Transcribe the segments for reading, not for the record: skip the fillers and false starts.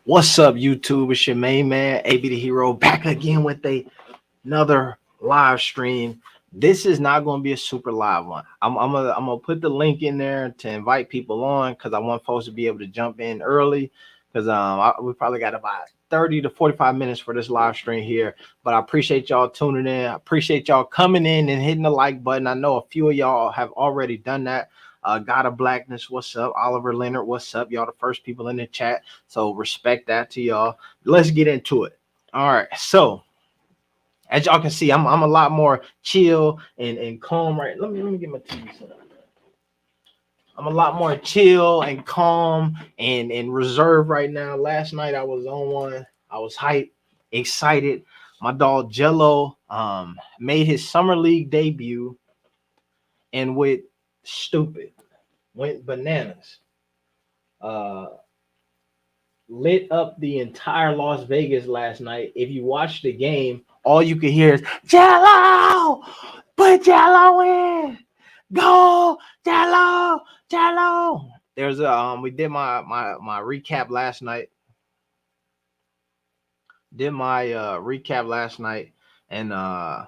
What's up, YouTube? It's your main man, AB the Hero, back again with another live stream. This is not going to be a super live one. I'm gonna put the link in there to invite people on because I want folks to be able to jump in early because we probably got about 30 to 45 minutes for this live stream here. But I appreciate y'all tuning in. I appreciate y'all coming in and hitting the like button. I know a few of y'all have already done that. God of Blackness, what's up? Oliver Leonard, what's up? Y'all the first people in the chat. So respect that to y'all. Let's get into it. All right. So as y'all can see, I'm a lot more chill and calm. Right. Let me get my TV set up. I'm a lot more chill and calm and reserved right now. Last night I was on one. I was hyped, excited. My dog Jello made his summer league debut and went bananas. Uh Lit up the entire Las Vegas last night. If you watch the game, all you could hear is Jello, put Jello in, go Jello, Jello. There's a we did my recap last night. Did my recap last night, and I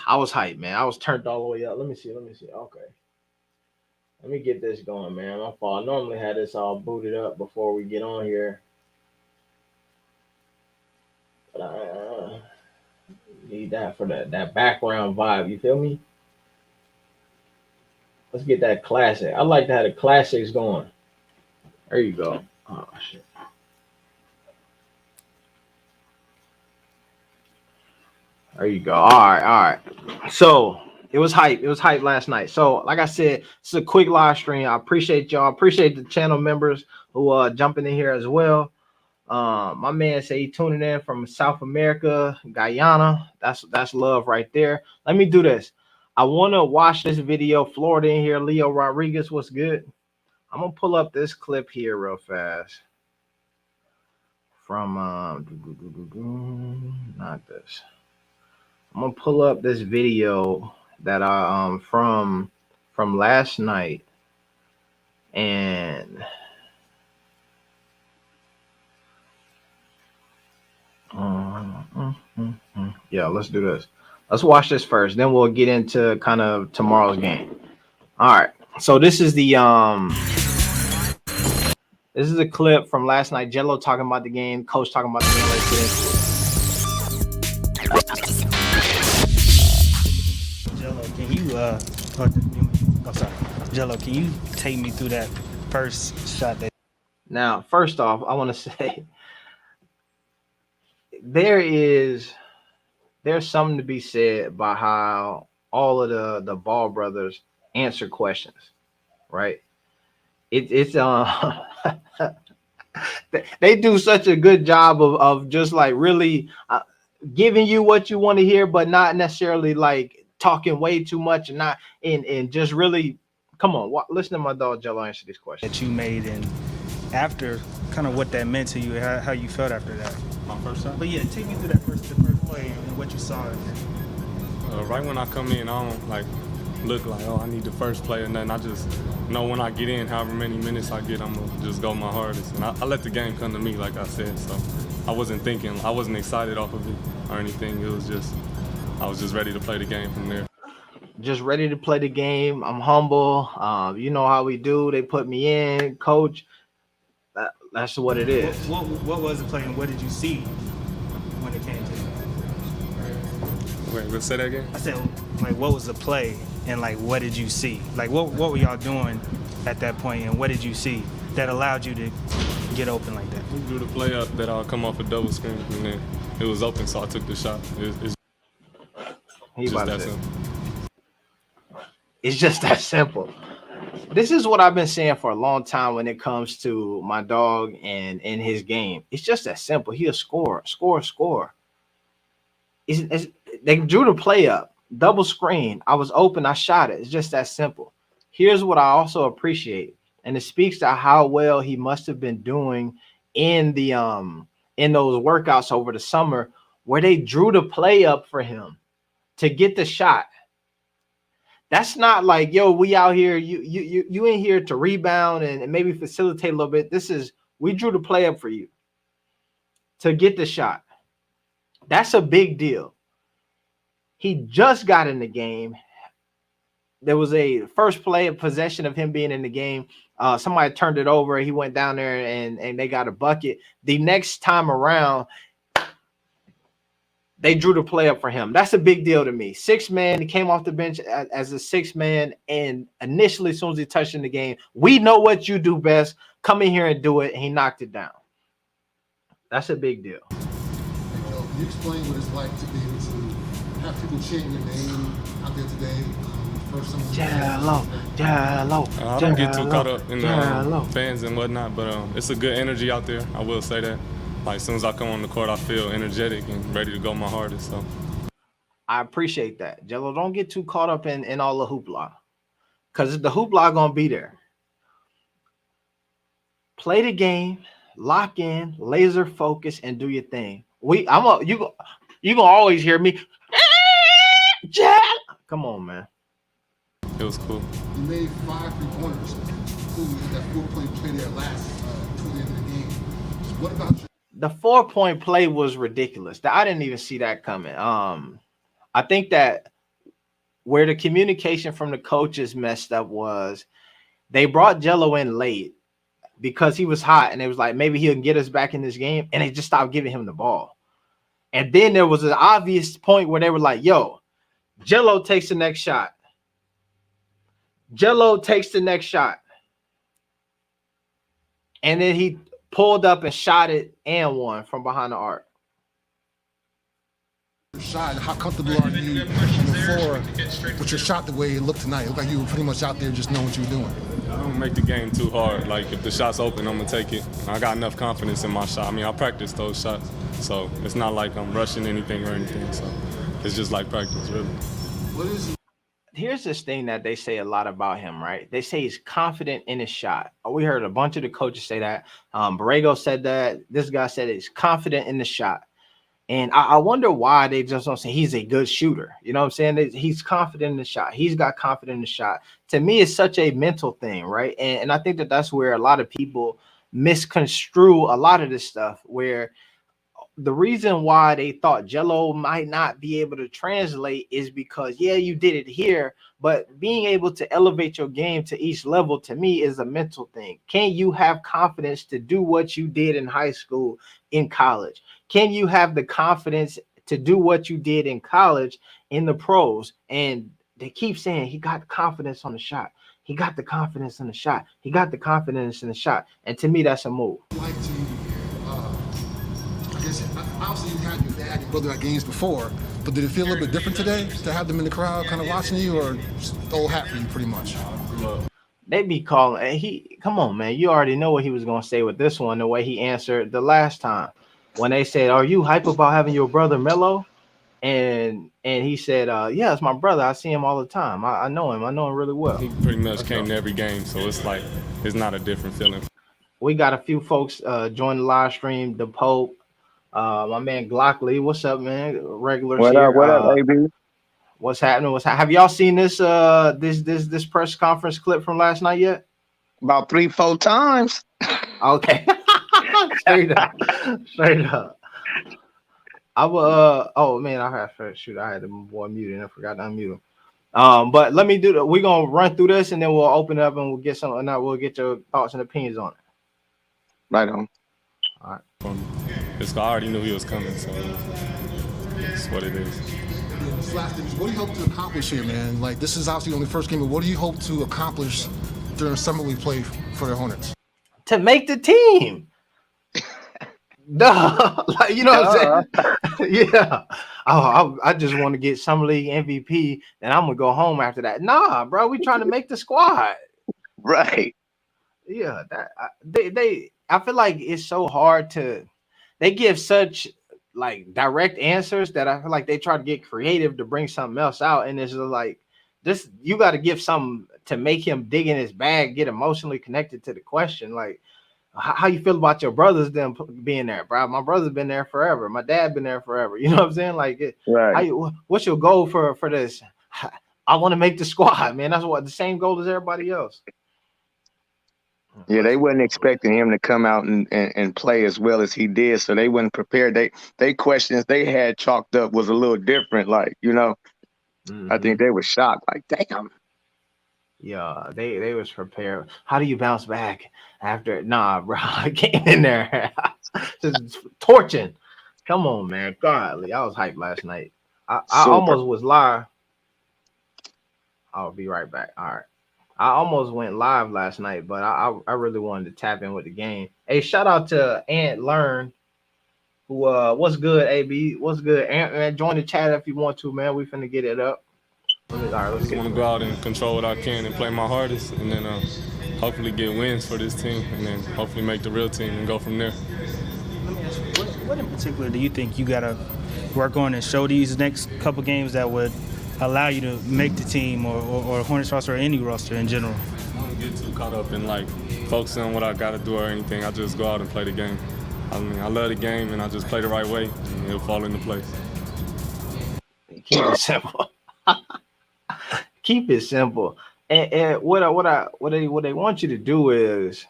was hyped, man. I was turned all the way up. Let me see. Okay. Let me get this going, man. My fault. I normally had this all booted up before we get on here. But I need that for that background vibe. You feel me? Let's get that classic. I like to have the classics going. There you go. Oh shit. There you go. All right. So it was hype. It was hype last night. So, like I said, it's a quick live stream. I appreciate y'all. Appreciate the channel members who jumping in here as well. My man say he tuning in from South America, Guyana. That's love right there. Let me do this. I want to watch this video. Florida in here. Leo Rodriguez, what's good? I'm gonna pull up this clip here real fast from not this. I'm gonna pull up this video that I from last night, and yeah, let's do this. Let's watch this first, then we'll get into kind of tomorrow's game. All right. So this is a clip from last night. Jello talking about the game, coach talking about the game. Let's get into it. Jello, can you sorry. Jello, can you take me through that first shot that now, first off, I want to say there's something to be said about how all of the Ball brothers answer questions, right? It's they do such a good job of just like really giving you what you want to hear, but not necessarily like talking way too much and not and just really come on, listen to my dog Jello answer these questions that you made, and after kind of what that meant to you, how you felt after that. My first shot? But yeah, take me through the first play and what you saw. Right when I come in, I don't like look like, oh, I need the first play or nothing. I just know when I get in, however many minutes I get, I'm gonna just go my hardest. And I let the game come to me, like I said. So I wasn't thinking, I wasn't excited off of it or anything. It was just, I was just ready to play the game from there. Just ready to play the game. I'm humble. You know how we do. They put me in, coach. That's what it is. What was the play and what did you see when it came to it? Wait, let's say that again? I said, like, what was the play and, like, what did you see? Like, what were y'all doing at that point and what did you see that allowed you to get open like that? We drew the play up that I'll come off a double screen and then it was open, so I took the shot. It's just that simple. This is what I've been saying for a long time when it comes to my dog and his game. It's just that simple. He'll score. They drew the play up, double screen. I was open. I shot it. It's just that simple. Here's what I also appreciate, and it speaks to how well he must have been doing in the in those workouts over the summer, where they drew the play up for him to get the shot. That's not like, yo, we out here, you in here to rebound and maybe facilitate a little bit. This is We drew the play up for you to get the shot. That's a big deal. He just got in the game. There was a first play of possession of him being in the game. Somebody turned it over. He went down there and they got a bucket. The next time around, they drew the play up for him. That's a big deal to me. 6 man, he came off the bench as a 6 man, and initially, as soon as he touched in the game, we know what you do best. Come in here and do it, and he knocked it down. That's a big deal. Can you explain what it's like to be able to have people chant your name out there today? Jello. I don't get too caught up in the fans and whatnot, but it's a good energy out there. I will say that. Like, as soon as I come on the court, I feel energetic and ready to go my hardest. So I appreciate that. Jello, don't get too caught up in all the hoopla, because the hoopla gonna be there. Play the game, lock in, laser focus, and do your thing. You gonna always hear me. Jello. Come on, man. It was cool. You made 5 3-pointers. Cool. You had that 4-point play there last toward the end of the game. So what about you? The 4-point play was ridiculous. I didn't even see that coming. I think that where the communication from the coaches messed up was they brought Jello in late because he was hot, and it was like, maybe he'll get us back in this game, and they just stopped giving him the ball. And then there was an obvious point where they were like, yo, Jello takes the next shot. Jello takes the next shot. And then he pulled up and shot it and won from behind the arc. Shot, how comfortable are you on the floor with your shot the way it looked tonight? It looked like you were pretty much out there just knowing what you were doing. I don't make the game too hard. Like, if the shot's open, I'm going to take it. I got enough confidence in my shot. I mean, I practice those shots. So it's not like I'm rushing anything or anything. So it's just like practice, really. What is it? Here's this thing that they say a lot about him, right? They say he's confident in his shot. We heard a bunch of the coaches say that. Borrego said that. This guy said he's confident in the shot. And I wonder why they just don't say he's a good shooter. You know what I'm saying? He's confident in the shot. He's got confidence in the shot. To me, it's such a mental thing, right? And I think that that's where a lot of people misconstrue a lot of this stuff, where the reason why they thought Jello might not be able to translate is because, yeah, you did it here, but being able to elevate your game to each level, to me, is a mental thing. Can you have confidence to do what you did in high school, in college? Can you have the confidence to do what you did in college, in the pros? And they keep saying he got confidence on the shot. He got the confidence in the shot. He got the confidence in the shot. And to me, that's a move. Like to, I guess, obviously you had your dad and brother at games before, but did it feel a little bit different today to have them in the crowd kind of watching you, or just old hat for you pretty much? They be calling, come on, man. You already know what he was going to say with this one, the way he answered the last time. When they said, are you hype about having your brother Mello? And he said, yeah, it's my brother. I see him all the time. I know him. I know him really well. He pretty much came to every game, so it's like, it's not a different feeling. We got a few folks join the live stream. The Pope, my man Glockley. What's up, man? Regulars here. What up, AB? What's happening? Have y'all seen this this press conference clip from last night yet? About 3-4 times. Okay. Straight up. I will. Oh man, I had the boy muted. I forgot to unmute him. But let me do that. We're gonna run through this and then we'll open it up and we'll get some. And we'll get your thoughts and opinions on it. Right on. All right. I already knew he was coming, so it's what it is. Last thing is, what do you hope to accomplish here, man? Like, this is obviously only the first game, but what do you hope to accomplish during the summer we play for the Hornets? To make the team. Duh. Like, you know what I'm saying? Yeah. I just want to get Summer League MVP, and I'm gonna go home after that. Nah, bro, we trying to make the squad. Right. Yeah, I feel like it's so hard they give such like direct answers that I feel like they try to get creative to bring something else out, and it's just like this. You got to give something to make him dig in his bag, get emotionally connected to the question. Like, how you feel about your brothers them being there, bro? My brother's been there forever. My dad been there forever. You know what I'm saying? Like, right. What's your goal for this? I want to make the squad, man. That's what the same goal as everybody else. Yeah, they wasn't expecting him to come out and play as well as he did, so they wasn't prepared. They questions they had chalked up was a little different. Like, I think they were shocked. Like, damn. Yeah, they was prepared. How do you bounce back after? Nah, bro, I came in there just torching. Come on, man. Godly, I was hyped last night. I Super. almost was live. I'll be right back. All right. I almost went live last night, but I really wanted to tap in with the game. Hey, shout out to Ant Learn, who what's good, AB? What's good? Ant, man, join the chat if you want to, man. We finna get it up. All right, I let's just get want to it. go out and control what I can and play my hardest, and then hopefully get wins for this team, and then hopefully make the real team and go from there. Let me ask you, what in particular do you think you gotta work on and show these next couple games that would allow you to make the team or Hornets roster or any roster in general? I don't get too caught up in like focusing on what I got to do or anything. I just go out and play the game. I mean, I love the game, and I just play the right way, and it'll fall into place. Keep it simple. Keep it simple. And what they want you to do is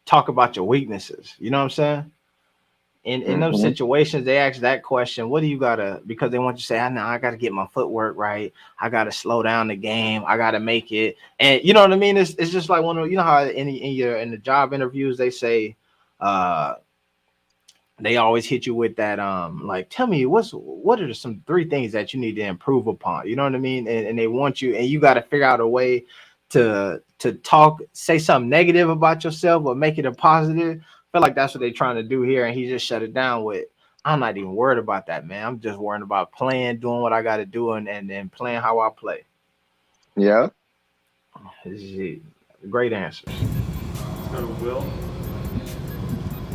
talk about your weaknesses. You know what I'm saying? In those situations, they ask that question, what do you gotta, because they want you to say, I gotta get my footwork right. I gotta slow down the game. I gotta make it. And you know what I mean? It's just like one of, you know how in the job interviews they say, they always hit you with that, like, tell me what are some 3 things that you need to improve upon? You know what I mean? And they want you, and you got to figure out a way to say something negative about yourself or make it a positive. I feel like that's what they're trying to do here, and he just shut it down with, I'm not even worried about that, man. I'm just worried about playing, doing what I got to do, and playing how I play. Yeah. This is it. Great answers. Let's go to Will.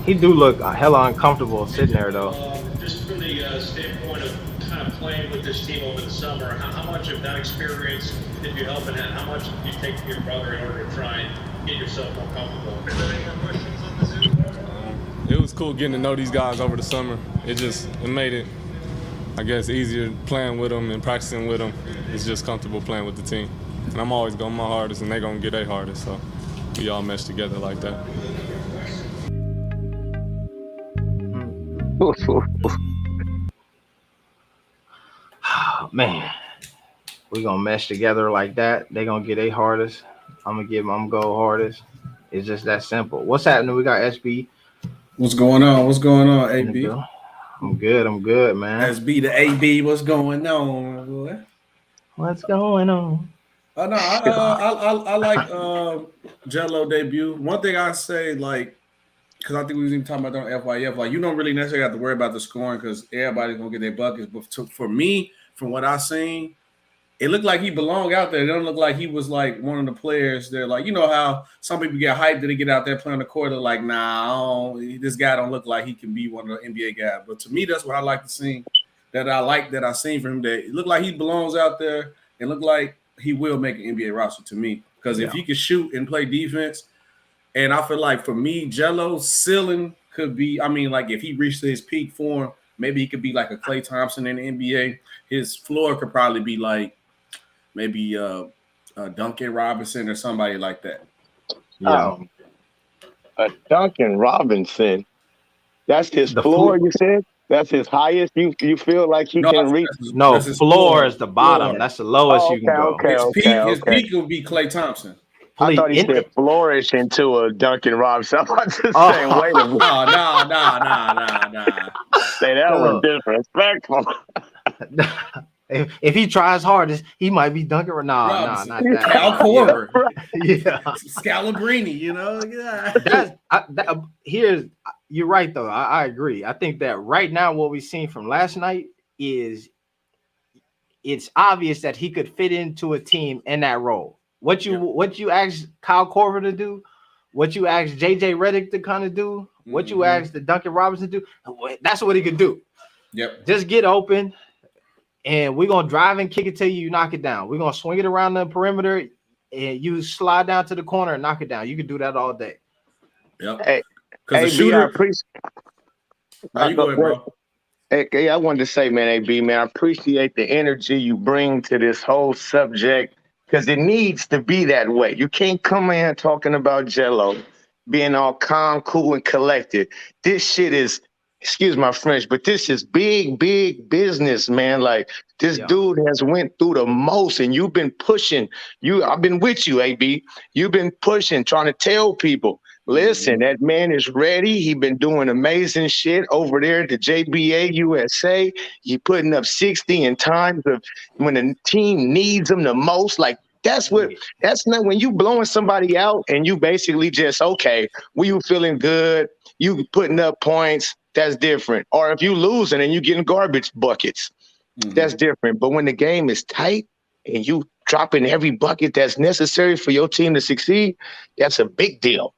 He do look hella uncomfortable sitting there, though. Just from the standpoint of kind of playing with this team over the summer, how much of that experience did you help, and how much did you take from your brother in order to try and get yourself more comfortable? Are there any more questions on the Zoom? It was cool getting to know these guys over the summer. It made it, I guess, easier playing with them and practicing with them. It's just comfortable playing with the team. And I'm always going my hardest, and they're going to get their hardest. So we all mesh together like that. Man, we gonna mesh together like that. They gonna get their hardest. I'm gonna go hardest. It's just that simple. What's happening? We got SB. What's going on? What's going on, AB? I'm good, man. SB to AB, what's going on, boy? What's going on? Oh no, I like Jello debut. One thing I say, like, because I think we was even talking about that on FYF, like, you don't really necessarily have to worry about the scoring because everybody's gonna get their buckets. But for me, from what I seen, it looked like he belonged out there. It don't look like he was like one of the players that, like, you know how some people get hyped that they get out there playing the court. They're like, nah, this guy don't look like he can be one of the NBA guys. But to me, that's what I like to see. That I seen from him. That it looked like he belongs out there. It looked like he will make an NBA roster to me. Because if he can shoot and play defense, and I feel like for me, Jello's ceiling could be, I mean, like if he reached his peak form, maybe he could be like a Klay Thompson in the NBA. His floor could probably be like maybe Duncan Robinson or somebody like that. Yeah. A Duncan Robinson. That's his floor, you said? That's his highest? You feel like he can reach? No, floor is the bottom. That's the lowest you can go. His peak will be Klay Thompson. I thought he said flourish into a Duncan Robinson. I'm about to say, wait a minute. No. Say that was disrespectful. If he tries hardest, he might be Duncan. Not that. Cal Korver. Yeah. Scalabrini, you know? Yeah. You're right, though. I agree. I think that right now what we've seen from last night is it's obvious that he could fit into a team in that role. What you asked Kyle Korver to do, what you asked JJ Redick to kind of do, what you asked the Duncan Robinson to do, that's what he could do. Yep. Just get open, and we're gonna drive and kick it till you knock it down. We're gonna swing it around the perimeter, and you slide down to the corner and knock it down. You can do that all day. Yep. Hey, the shooter. You go ahead, bro. Hey, I wanted to say, man, AB, man, I appreciate the energy you bring to this whole subject because it needs to be that way. You can't come in talking about Jello being all calm, cool, and collected. This shit is, excuse my French, but this is big, big business, man. Like this dude has went through the most, and you've been pushing. I've been with you, AB. You've been pushing, trying to tell people, listen, that man is ready. He been doing amazing shit over there at the JBA USA. He putting up 60 in times of when the team needs him the most. Like that's not when you blowing somebody out and you basically just, okay, well, you feeling good, you putting up points. That's different. Or if you losing and you getting garbage buckets, that's different. But when the game is tight and you dropping every bucket that's necessary for your team to succeed, that's a big deal.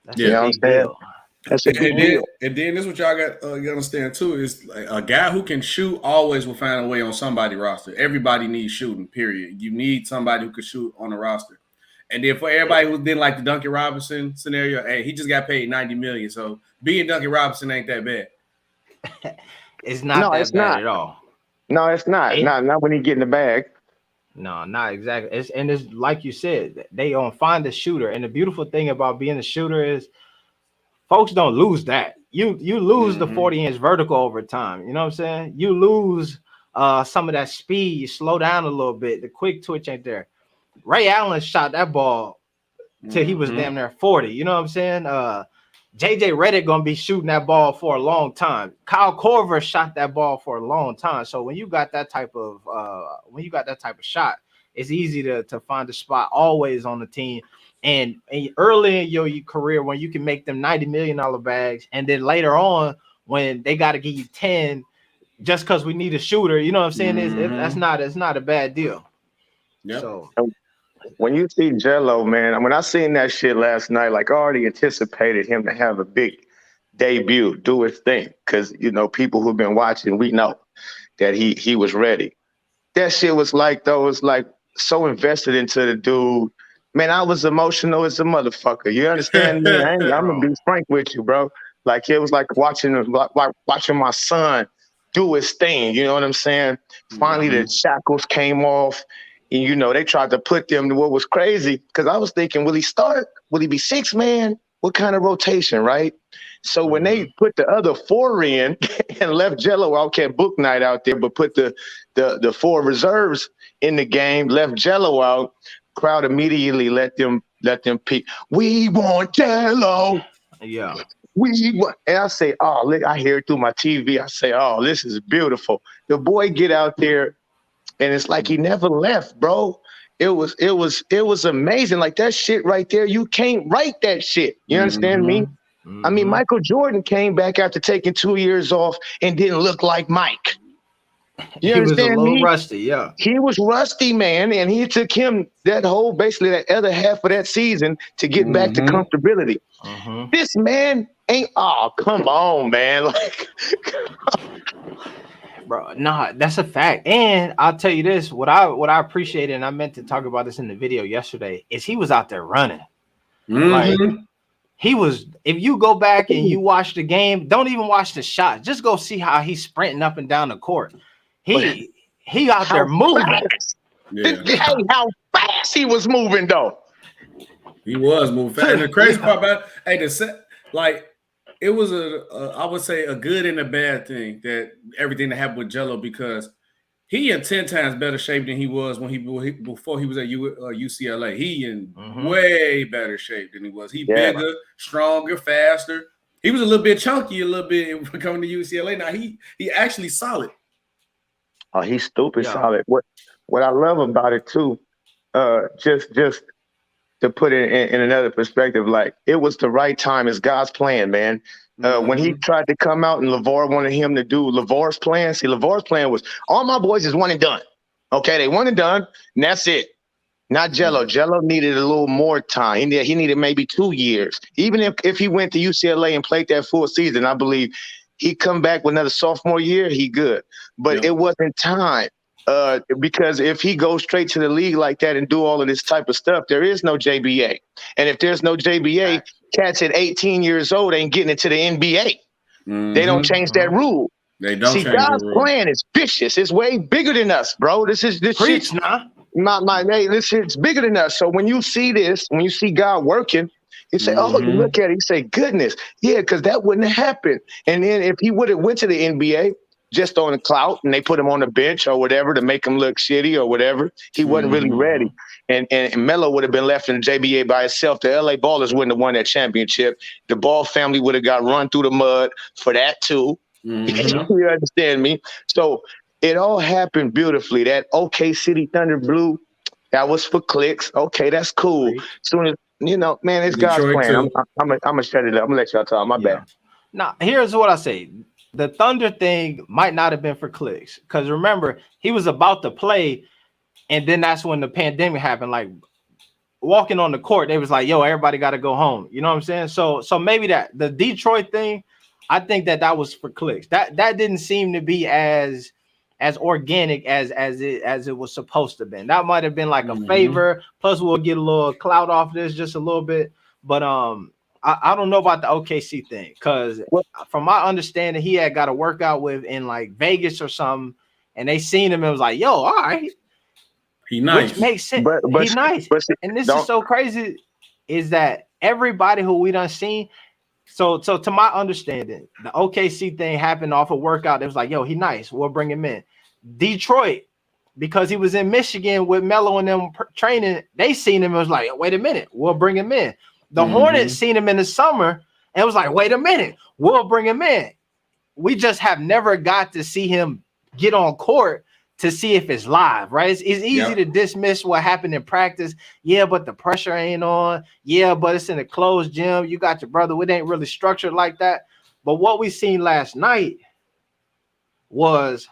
That's a big deal. That's a big deal. And then this is what y'all got you understand too is like a guy who can shoot always will find a way on somebody's roster. Everybody needs shooting. Period. You need somebody who can shoot on the roster. And then for everybody who didn't like the Duncan Robinson scenario, hey, he just got paid $90 million. So being Duncan Robinson ain't that bad. It's not that bad at all. No, it's not. Not when he get in the bag. No, not exactly. It's like you said, they find the shooter. And the beautiful thing about being a shooter is folks don't lose that. You lose the 40-inch vertical over time. You know what I'm saying? You lose some of that speed. You slow down a little bit. The quick twitch ain't there. Ray Allen shot that ball till he was damn near 40. You know what I'm saying? JJ Redick gonna be shooting that ball for a long time. Kyle Korver shot that ball for a long time. So when you got that type of shot, it's easy to find a spot always on the team. And early in your career, when you can make them $90 million bags, and then later on when they got to give you 10 just because we need a shooter, you know what I'm saying? It's not a bad deal. Yeah. So when you see Jello, man, when I seen that shit last night, like I already anticipated him to have a big debut, do his thing. Because, people who've been watching, we know that he was ready. That shit was like, though, it's like so invested into the dude. Man, I was emotional as a motherfucker. You understand me? I'm going to be frank with you, bro. Like, it was like watching my son do his thing. You know what I'm saying? Finally, the shackles came off. And, they tried to put them to what was crazy because I was thinking, will he start? Will he be 6-man? What kind of rotation, right? So when they put the other 4 in and left Jello out, kept book night out there, but put the 4 reserves in the game, left Jello out, crowd immediately let them peak. We want Jello. Yeah. And I say, I hear it through my TV. I say, this is beautiful. The boy get out there. And it's like he never left, bro. It was amazing. Like that shit right there, you can't write that shit. You understand me? I mean, Michael Jordan came back after taking 2 years off and didn't look like Mike. You he was a little me? rusty, yeah. He was rusty, man, and he took him that other half of that season to get back to comfortability. This man ain't. Oh, come on, man! Like. Bro, nah, that's a fact. And I'll tell you this, what I appreciated, and I meant to talk about this in the video yesterday, is he was out there running. Like he was, if you go back and you watch the game, don't even watch the shot. Just go see how he's sprinting up and down the court. He out there moving. Yeah. Hey, how fast he was moving, though. He was moving fast. And the crazy part about it, it was I would say a good and a bad thing that everything that happened with Jello because he in 10 times better shape than he was before he was at UCLA. He in way better shape than he was. He bigger, stronger, faster. He was a little bit chunky, a little bit coming to UCLA. Now he actually solid. Oh, he's stupid solid. What I love about it too, just to put it in another perspective, like it was the right time. It's God's plan, man. When he tried to come out and LeVar wanted him to do LeVar's plan. See, LeVar's plan was all my boys is one and done. Okay, they one and done, and that's it. Not Jello. Jello needed a little more time. He needed maybe 2 years. Even if he went to UCLA and played that full season, I believe he'd come back with another sophomore year, he good. But it wasn't time. Because if he goes straight to the league like that and do all of this type of stuff, there is no JBA. And if there's no JBA, cats at 18 years old ain't getting into the NBA. They don't change that rule. They don't. See, God's plan is vicious. It's way bigger than us, bro. This shit's bigger than us. So when you see this, when you see God working, He say, "Oh, you look at it." He say, "Goodness, yeah, because that wouldn't have happened." And then if he would have went to the NBA just on the clout and they put him on the bench or whatever to make him look shitty or whatever, he wasn't really ready. And Melo would have been left in the JBA by himself. The LA Ballers wouldn't have won that championship. The Ball family would have got run through the mud for that too. You understand me? So it all happened beautifully. That OK City Thunder Blue, that was for clicks. Okay, that's cool. Soon as man, it's God's plan. I'm gonna shut it up. I'm gonna let y'all talk. My bad. Now, here's what I say. The Thunder thing might not have been for clicks. Because remember, he was about to play, and then that's when the pandemic happened. Like walking on the court, they was like, yo, everybody got to go home. You know what I'm saying? So maybe that the Detroit thing, I think that was for clicks. That didn't seem to be as organic as it was supposed to be. That might have been like a favor. Plus, we'll get a little clout off this just a little bit. But I don't know about the OKC thing, because from my understanding, he had got a workout with in like Vegas or something, and they seen him and was like, yo, all right. He nice. Which makes sense. He nice. And this is so crazy, is that everybody who we done seen, so to my understanding, the OKC thing happened off a workout. It was like, yo, he nice. We'll bring him in. Detroit, because he was in Michigan with Melo and them training, they seen him and was like, wait a minute, we'll bring him in. The Hornets seen him in the summer and was like, wait a minute, we'll bring him in. We just have never got to see him get on court to see if it's live, right? It's easy to dismiss what happened in practice. Yeah, but the pressure ain't on. Yeah, but it's in a closed gym. You got your brother. It ain't really structured like that. But what we seen last night was,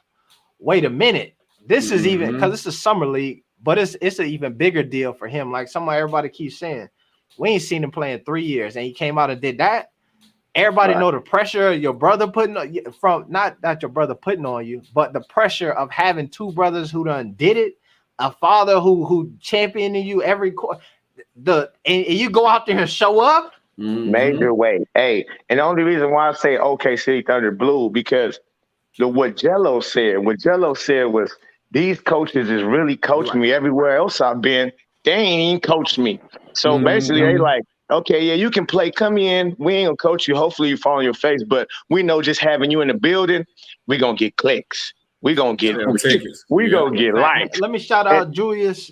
wait a minute. This is even, because it's a summer league, but it's an even bigger deal for him. Like everybody keeps saying, we ain't seen him play in 3 years, and he came out and did that. Everybody know the pressure your brother putting on you, from not that your brother putting on you, but the pressure of having two brothers who done did it, a father who championing you every quarter. And you go out there and show up. Major way. Hey, and the only reason why I say OK City Thunder Blue, because what Jello said was, these coaches is really coaching me everywhere else I've been. They ain't even coached me. So basically, they like, okay, yeah, you can play. Come in. We ain't gonna coach you. Hopefully, you fall on your face. But we know just having you in the building, we gonna get clicks. We gonna get tickets. We gonna get likes. Let me shout out Julius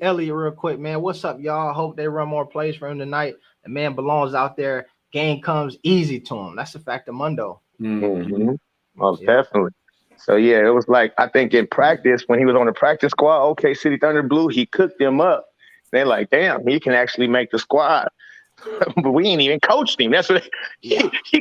Elliott real quick, man. What's up, y'all? Hope they run more plays for him tonight. The man belongs out there. Game comes easy to him. That's the fact of Mundo. Most definitely. So yeah, it was like, I think in practice, when he was on the practice squad, OK City Thunder Blue, he cooked them up. They're like, damn, he can actually make the squad. But we ain't even coached him. That's what he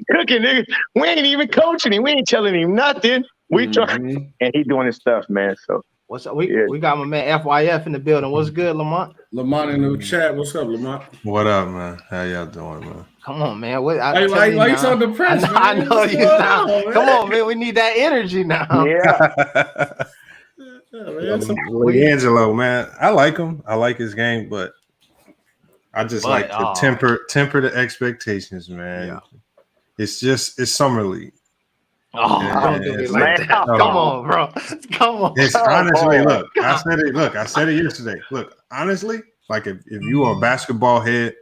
cooking, nigga. We ain't even coaching him. We ain't telling him nothing. We trying, and he doing his stuff, man. So what's up? We got my man FYF in the building. What's good, Lamont? Lamont in the chat. What's up, Lamont? What up, man? How y'all doing, man? Come on, man. Why you so depressed? I know you sound. Come on, man. We need that energy now. Yeah. LiAngelo, man. I like him. I like his game, but I just like to temper the expectations, man. Yeah. It's summer league. Don't do me like that. Come on, bro. Come on. It's honestly, look, I said it yesterday. Look, honestly, like if you are a basketball head,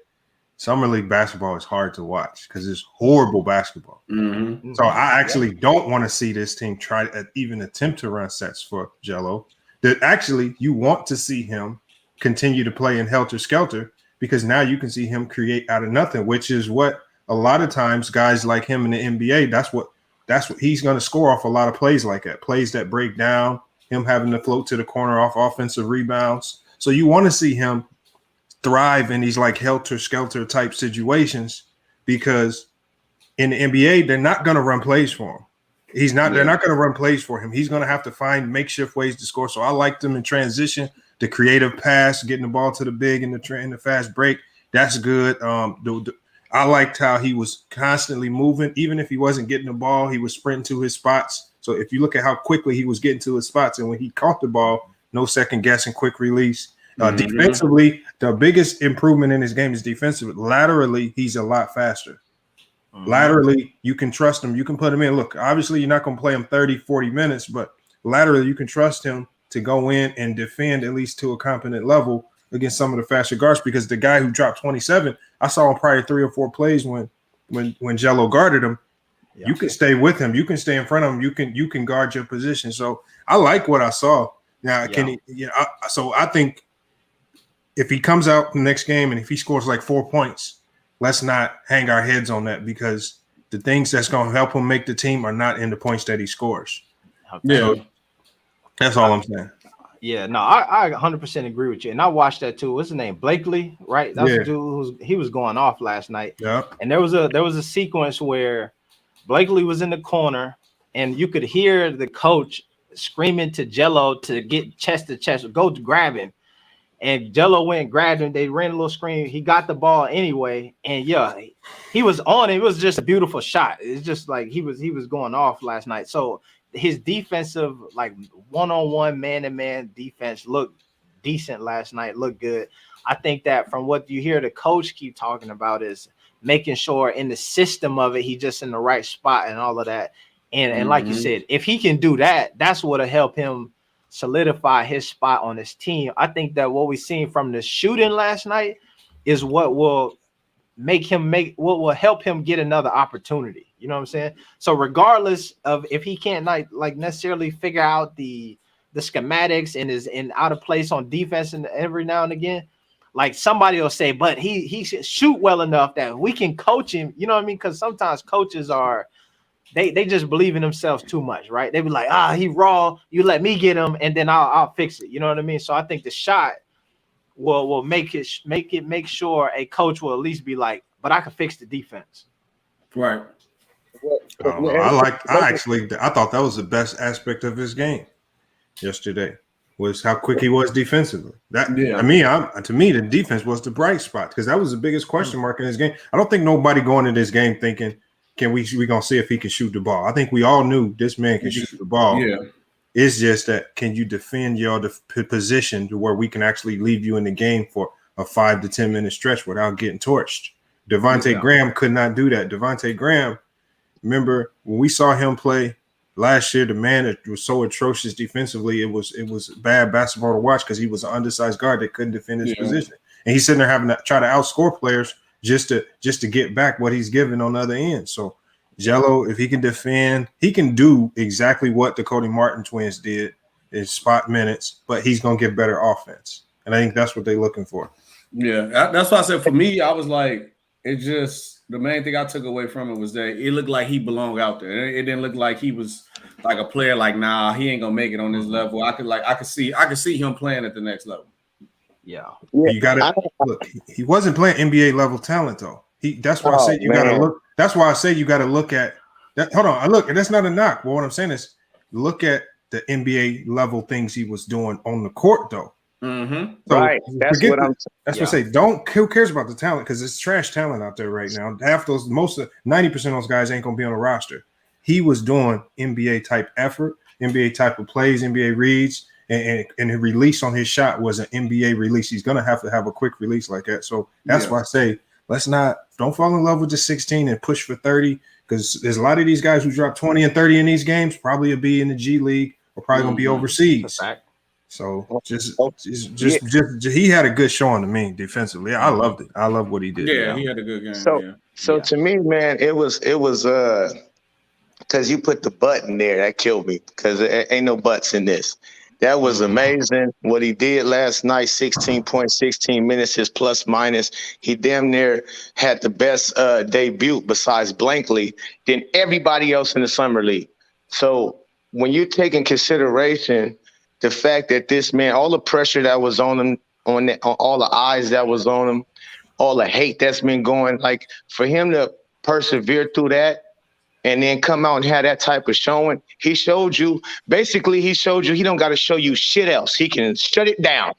summer league basketball is hard to watch because it's horrible basketball. So I actually don't want to see this team try to even attempt to run sets for Jello. That actually you want to see him continue to play in helter skelter, because now you can see him create out of nothing, which is what a lot of times guys like him in the NBA, that's what he's going to score off, a lot of plays like that, plays that break down, him having to float to the corner off offensive rebounds. So you want to see him thrive in these like helter-skelter type situations, because in the NBA, they're not going to run plays for him. They're not going to run plays for him. He's going to have to find makeshift ways to score. So I liked him in transition, the creative pass, getting the ball to the big in the fast break. That's good. I liked how he was constantly moving. Even if he wasn't getting the ball, he was sprinting to his spots. So if you look at how quickly he was getting to his spots, and when he caught the ball, no second guessing, quick release. Defensively, the biggest improvement in his game is defensively. Laterally, he's a lot faster. Laterally, you can trust him. You can put him in. Look, obviously, you're not going to play him 30, 40 minutes, but laterally, you can trust him to go in and defend at least to a competent level. against some of the faster guards because the guy who dropped 27, I saw him probably 3 or 4 plays when Jello guarded him. Yeah. You can stay with him. You can stay in front of him. You can guard your position. So I like what I saw. Now, can he? You know, so I think if he comes out the next game and if he scores like 4 points, let's not hang our heads on that because the things that's going to help him make the team are not in the points that he scores. Yeah, so that's all I'm saying. Yeah, no, I 100% agree with you, and I watched that too. What's his name? Blakely, right? That's the dude he was going off last night. Yeah, and there was a sequence where Blakely was in the corner, and you could hear the coach screaming to Jello to get chest to chest, go to grab him. And Jello went and grabbed him. They ran a little screen. He got the ball anyway, and he was on. It was just a beautiful shot. It's just like he was going off last night. So his defensive, like one-on-one, man-to-man defense looked decent last night. Looked good. I think that from what you hear the coach keep talking about is making sure in the system of it, he just in the right spot and all of that. And like you said, if he can do that, that's what'll help him solidify his spot on his team. I think that what we seen from the shooting last night is what will help him get another opportunity. You know what I'm saying? So regardless of if he can't like necessarily figure out the schematics and is in out of place on defense and every now and again, like somebody will say, but he should shoot well enough that we can coach him. You know what I mean? Because sometimes coaches are they just believe in themselves too much, right? They be like, he raw, you let me get him, and then I'll fix it. You know what I mean? So I think the shot will make sure a coach will at least be like, but I can fix the defense. Right. I thought that was the best aspect of his game yesterday was how quick he was defensively. To me, the defense was the bright spot because that was the biggest question mark in his game. I don't think nobody going into this game thinking, we gonna see if he can shoot the ball. I think we all knew this man can shoot the ball. Yeah. It's just that can you defend your position to where we can actually leave you in the game for a 5 to 10 minute stretch without getting torched. Devontae Graham could not do that. Devontae Graham, remember when we saw him play last year, the man that was so atrocious defensively, it was bad basketball to watch because he was an undersized guard that couldn't defend his position. And he's sitting there having to try to outscore players just to get back what he's given on the other end. So Jello, if he can defend, he can do exactly what the Cody Martin twins did in spot minutes, but he's going to get better offense. And I think that's what they're looking for. Yeah, that's why I said for me, I was like, it just the main thing I took away from it was that it looked like he belonged out there. It didn't look like he was like a player like, nah, he ain't gonna make it on this level. I could see him playing at the next level. Yeah. You gotta look, he wasn't playing NBA level talent though. That's why I said you gotta look. That's why I say you gotta look at that. Hold on, look, and that's not a knock. But what I'm saying is look at the NBA level things he was doing on the court though. Mm-hmm. So right. That's what I'm That's what I say. Who cares about the talent? Because it's trash talent out there right now. 90% of those guys ain't gonna be on the roster. He was doing NBA type effort, NBA type of plays, NBA reads, and the release on his shot was an NBA release. He's gonna have to have a quick release like that. So that's why I say don't fall in love with the 16 and push for 30. Because there's a lot of these guys who drop 20 and 30 in these games probably will be in the G League or probably gonna be overseas. So just he had a good showing to me defensively. I loved it. I love what he did. Yeah, he had a good game. So to me, man, it was because you put the button there that killed me because there ain't no buts in this. That was amazing what he did last night. 16 points, 16 minutes, his plus minus. He damn near had the best debut besides Blankley than everybody else in the summer league. So when you take in consideration the fact that this man, all the pressure that was on him, on all the eyes that was on him, all the hate that's been going, like for him to persevere through that and then come out and have that type of showing, he showed you he don't got to show you shit else. He can shut it down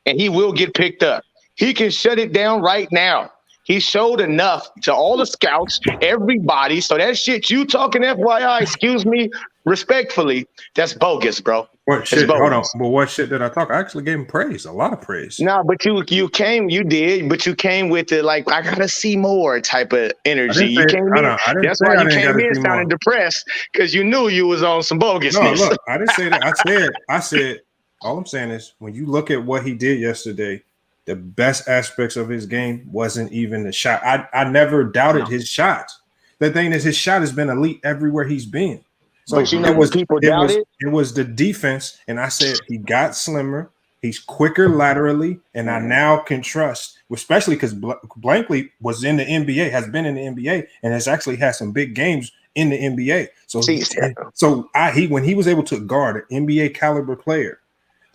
and he will get picked up. He can shut it down right now. He showed enough to all the scouts, everybody. So that shit you talking FYI, excuse me, respectfully, that's bogus, bro. What shit? Hold on. But what shit did I talk? I actually gave him praise, a lot of praise. No, but you came with the like I gotta see more type of energy. That's why you came in sounding depressed because you knew you was on some bogusness. No, look, I didn't say that. I said all I'm saying is when you look at what he did yesterday, the best aspects of his game wasn't even the shot. I never doubted his shots. The thing is, his shot has been elite everywhere he's been. So But you know what people doubted? It was the defense, and I said he got slimmer. He's quicker laterally, and I now can trust, especially because Blankley was in the NBA, has been in the NBA, and has actually had some big games in the NBA. So when he was able to guard an NBA caliber player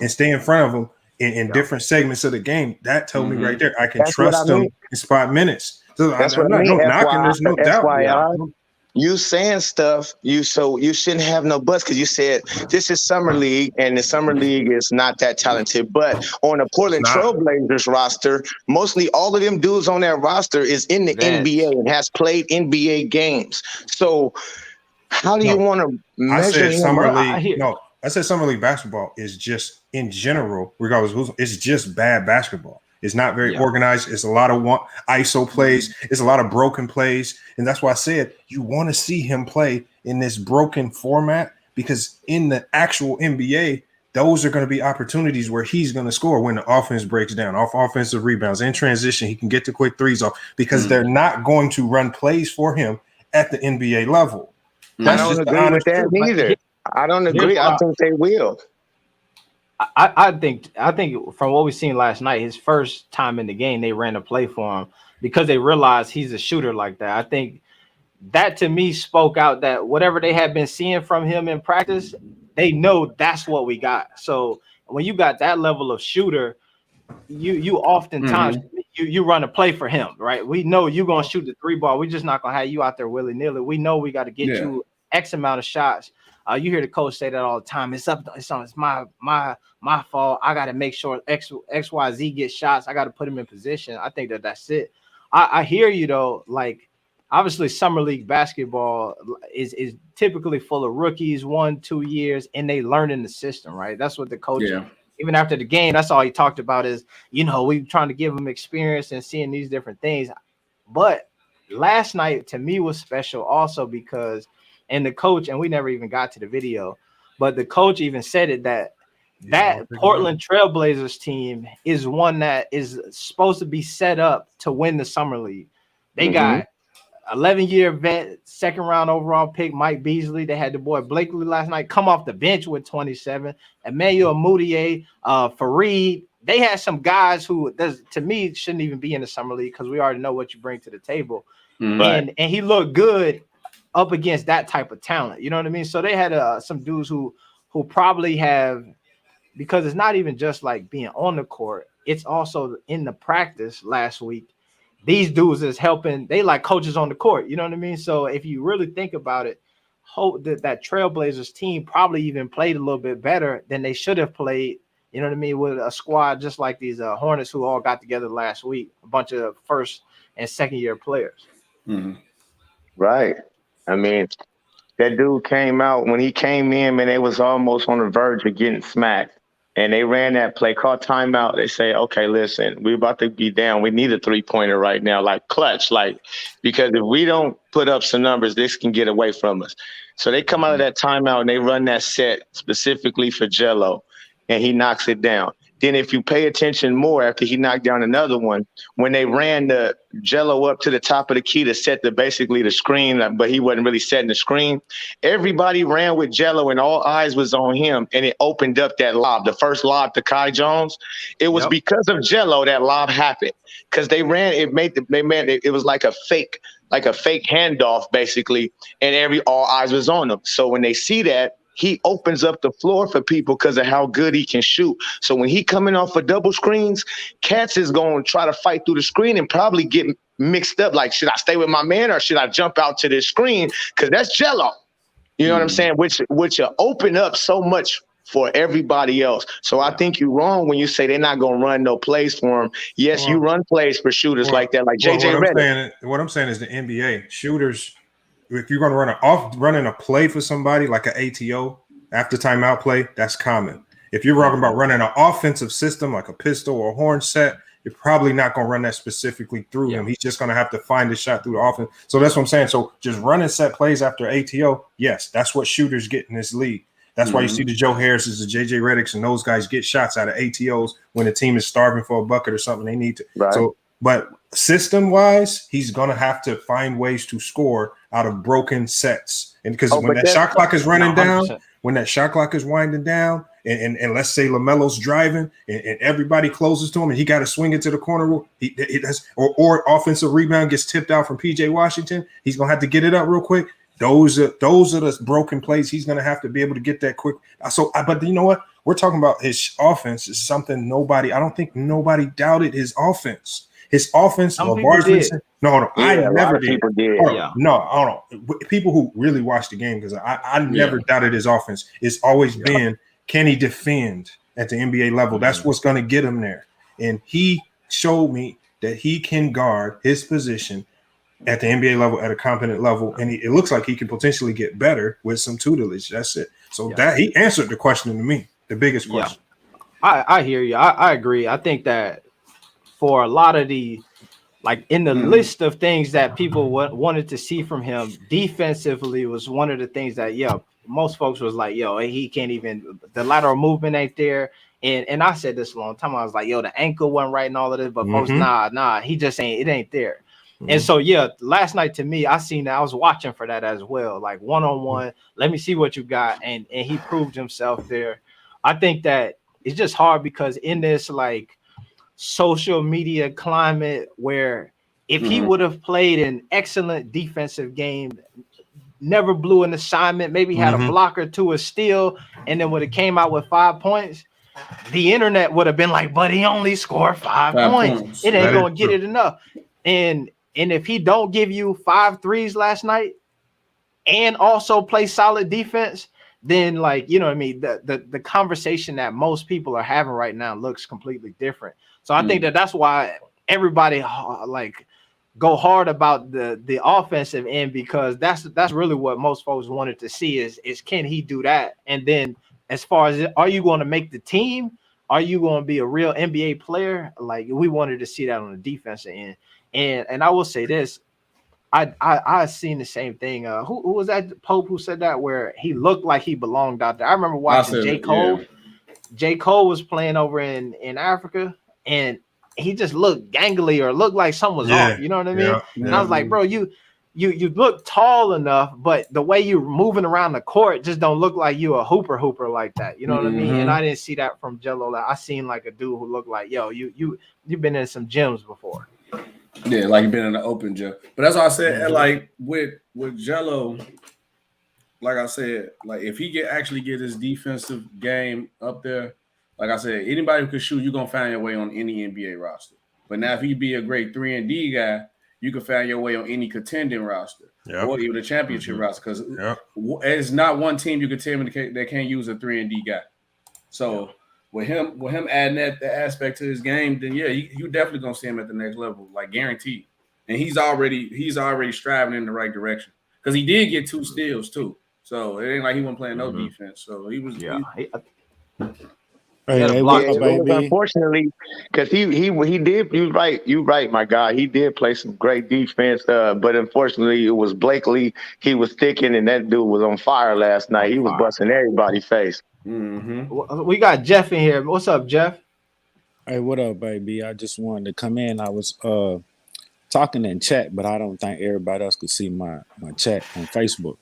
and stay in front of him in different segments of the game, that told me right there I can trust him in spot minutes. So that's I'm what I mean. not knocking. There's no doubt. FYI, you saying stuff, you shouldn't have no butts because you said this is summer league and the summer league is not that talented. But on the Portland Trailblazers roster, mostly all of them dudes on that roster is in the NBA and has played NBA games. So how do you want to measure summer league? I said summer league basketball is just in general, regardless of who's, it's just bad basketball. It's not very organized. It's a lot of ISO plays. It's a lot of broken plays. And that's why I said you want to see him play in this broken format, because in the actual NBA, those are going to be opportunities where he's going to score when the offense breaks down, off offensive rebounds, in transition. He can get the quick threes off because they're not going to run plays for him at the NBA level. I don't agree with that either. I don't agree. I think they will. I think from what we've seen last night, his first time in the game, they ran a play for him because they realized he's a shooter like that. I think that to me spoke out that whatever they had been seeing from him in practice, they know that's what we got. So when you got that level of shooter, you oftentimes you run a play for him, right? We know you're gonna shoot the 3 ball. We're just not gonna have you out there willy-nilly. We know we got to get you X amount of shots. You hear the coach say that all the time. It's my fault. I got to make sure XYZ gets shots. I got to put him in position. I think that's it. I hear you though. Like obviously, summer league basketball is typically full of rookies, 1-2 years, and they learn in the system, right? That's what the coach. Yeah. Even after the game, that's all he talked about is we trying to give them experience and seeing these different things. But last night to me was special also because. And the coach, and we never even got to the video, but the coach even said it that Portland Trailblazers team is one that is supposed to be set up to win the summer league. They got 11-year vet, second round overall pick Mike Beasley. They had the boy Blakely last night come off the bench with 27. Emmanuel Mudiay, Fareed. They had some guys who, to me, shouldn't even be in the summer league because we already know what you bring to the table. And he looked good up against that type of talent, you know what I mean? So they had some dudes who probably have, because it's not even just like being on the court, it's also in the practice last week. These dudes is helping, they like coaches on the court, you know what I mean? So if you really think about it, that Trailblazers team probably even played a little bit better than they should have played, you know what I mean, with a squad just like these Hornets who all got together last week, a bunch of first and second year players. Right. I mean, that dude came out when he came in, man, they was almost on the verge of getting smacked. And they ran that play, called timeout. They say, okay, listen, we're about to be down. We need a 3-pointer right now, like clutch, because if we don't put up some numbers, this can get away from us. So they come out of that timeout and they run that set specifically for Jello, and he knocks it down. Then if you pay attention more after he knocked down another one, when they ran the Jello up to the top of the key to set basically the screen, but he wasn't really setting the screen, everybody ran with Jello and all eyes was on him, and it opened up that lob. The first lob to Kai Jones, it was because of Jello that lob happened, because they ran. It was like a fake handoff basically, and all eyes was on him. So when they see that, he opens up the floor for people because of how good he can shoot. So when he coming off of double screens, Cats is going to try to fight through the screen and probably get mixed up. Like, should I stay with my man or should I jump out to this screen? Because that's Jello. You know what I'm saying? Which will open up so much for everybody else. So I think you're wrong when you say they're not going to run no plays for him. Yes, you run plays for shooters like that, like JJ Redick. What I'm saying is the NBA shooters, if you're going to running a play for somebody like an ATO after timeout play, that's common. If you're talking about running an offensive system like a pistol or horn set, you're probably not going to run that specifically through him. He's just going to have to find a shot through the offense. So that's what I'm saying. So just running set plays after ATO, yes, that's what shooters get in this league. That's why you see the Joe Harris's, the JJ Reddicks, and those guys get shots out of ATOs when the team is starving for a bucket or something. They need to. Right. So, but system-wise, he's gonna have to find ways to score out of broken sets, and because when that shot clock is running down, when that shot clock is winding down, and let's say LaMelo's driving, and everybody closes to him, and he got to swing it to the corner, he does, or offensive rebound gets tipped out from PJ Washington, he's gonna have to get it up real quick. Those are the broken plays. He's going to have to be able to get that quick. But you know what? We're talking about his offense is something I don't think nobody doubted his offense. His offense. Some people did. No, I never did. People did. No, hold on. People who really watch the game, because I never doubted his offense. It's always been, can he defend at the NBA level? That's what's going to get him there. And he showed me that he can guard his position at the NBA level, at a competent level, and it looks like he can potentially get better with some tutelage. That's it. So that he answered the question to me, the biggest question. I hear you. I agree. I think that for a lot of the, like in the list of things that people wanted to see from him, defensively was one of the things that most folks was like, he can't even, the lateral movement ain't there. And I said this a long time. I was like, the ankle wasn't right and all of this, but folks, nah, he just it ain't there. And so, last night to me, I seen that. I was watching for that as well, like one-on-one. Let me see what you got. And he proved himself there. I think that it's just hard because in this like social media climate where if he would have played an excellent defensive game, never blew an assignment, maybe had a block or two, a steal, and then would have came out with 5 points, the internet would have been like, but he only scored 5 points. It ain't going to get it enough. And if he don't give you 5 threes last night and also play solid defense, then like, you know what I mean? The conversation that most people are having right now looks completely different. So I think that's why everybody like go hard about the offensive end, because that's really what most folks wanted to see is can he do that? And then as far as are you going to make the team? Are you going to be a real NBA player? Like we wanted to see that on the defensive end. And I will say this, I seen the same thing. Who was that Pope who said that, where he looked like he belonged out there? I remember watching J. Cole. Yeah. J. Cole was playing over in Africa, and he just looked gangly or looked like something was off. You know what I mean? And I was like, bro, you look tall enough, but the way you're moving around the court just don't look like you a hooper like that. You know what I mean? And I didn't see that from Jello. I seen like a dude who looked like, you've been in some gyms before. Yeah, like been in the open gym. But that's why I said, like with Jello, like I said, like if he actually get his defensive game up there, like I said, anybody who can shoot, you're gonna find your way on any NBA roster. But now if he be a great 3-and-D guy, you can find your way on any contending roster or even a championship roster. Because it's not one team you can tell me that can't use a 3-and-D guy. So with him adding that aspect to his game, then you definitely gonna see him at the next level, like guaranteed. And he's already striving in the right direction, because he did get 2 steals too. So it ain't like he wasn't playing no defense. So he was unfortunately, because he did. You right, my guy. He did play some great defense, but unfortunately, it was Blakely. He was sticking, and that dude was on fire last night. He was busting everybody's face. We got Jeff in here. What's up, Jeff? Hey, what up, baby? I just wanted to come in. I was talking in chat, but I don't think everybody else could see my chat on Facebook.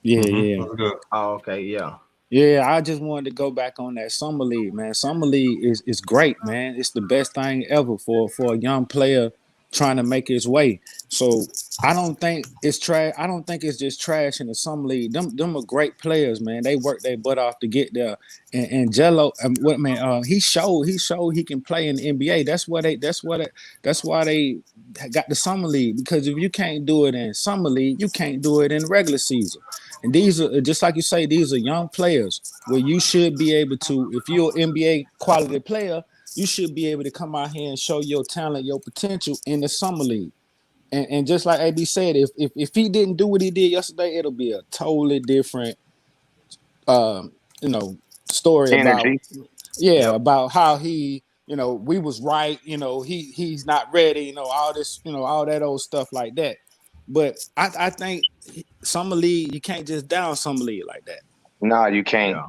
Yeah. Oh, okay, yeah. Yeah, I just wanted to go back on that Summer League, man. Summer League is great, man. It's the best thing ever for a young player trying to make his way. So I don't think it's trash. I don't think it's just trash in the Summer League. Them are great players, man. They work their butt off to get there. And Jello, he showed he can play in the NBA. That's why they got the Summer League, because if you can't do it in Summer League, you can't do it in regular season. And these are, just like you say, these are young players where you should be able to, if you're an NBA quality player, you should be able to come out here and show your talent, your potential in the Summer League. And just like AB said, if he didn't do what he did yesterday, it'll be a totally different, story energy. About how he, we was right, he's not ready, all this, all that old stuff like that. But I think summer league, you can't just down summer league like that. Nah, you can't. Yeah.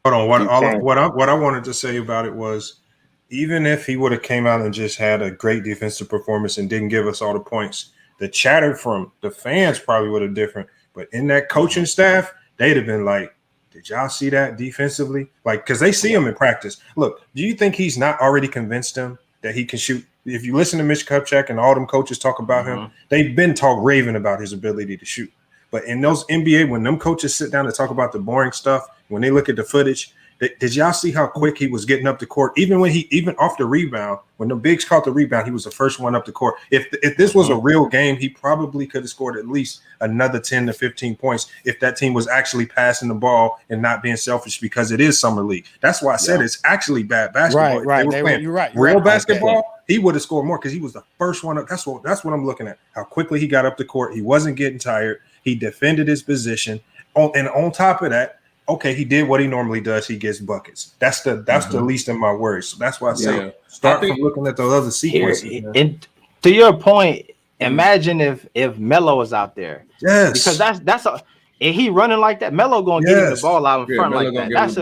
Hold on. You can't. What I wanted to say about it was, even if he would have came out and just had a great defensive performance and didn't give us all the points, the chatter from the fans probably would have different. But in that coaching staff, they'd have been like, did y'all see that defensively? Like, because they see him in practice. Look, do you think he's not already convinced them that he can shoot? If you listen to Mitch Kupchak and all them coaches talk about him, they've been raving about his ability to shoot. But in those NBA, when them coaches sit down to talk about the boring stuff, when they look at the footage, did y'all see how quick he was getting up the court? Even off the rebound, when the bigs caught the rebound, he was the first one up the court. If this was a real game, he probably could have scored at least another 10 to 15 points if that team was actually passing the ball and not being selfish, because it is summer league. That's why I said it's actually bad basketball. Right. You're right. Real basketball, he would have scored more because he was the first one up. That's what I'm looking at. How quickly he got up the court. He wasn't getting tired. He defended his position. And on top of that, okay, he did what he normally does. He gets buckets. That's the least of my worries. So that's why I say start from looking at those other sequences. And to your point, imagine if Melo was out there. Yes, because that's a. And he running like that, Melo gonna get him the ball out in front like that. That's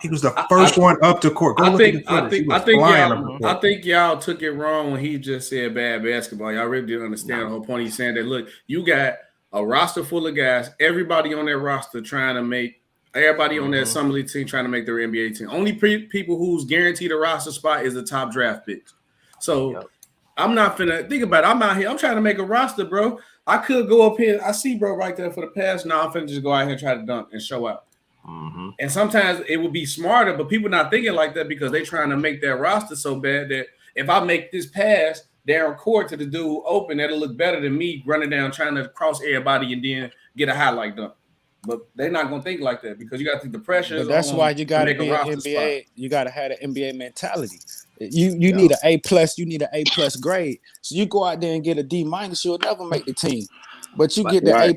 He was the first one up the court. I think y'all took it wrong when he just said bad basketball. Y'all really didn't understand the whole point. He's saying that, look, you got a roster full of guys, everybody on that roster trying to make everybody on that summer league team trying to make their NBA team. Only people who's guaranteed a roster spot is the top draft picks. So I'm not finna think about it. I'm out here. I'm trying to make a roster, bro. I could go up here. I see bro right there for the pass. Now I'm finna just go out here and try to dunk and show out. And sometimes it would be smarter, but people not thinking like that because they trying to make their roster so bad that if I make this pass down court to the dude open, that'll look better than me running down trying to cross everybody and then get a highlight dunk. But they're not gonna think like that because you got to think the pressure. But that's why you got to be an NBA. You got to have an NBA mentality. You need an A+. You need an A+ grade. So you go out there and get a D-, you'll never make the team. But you get the A+.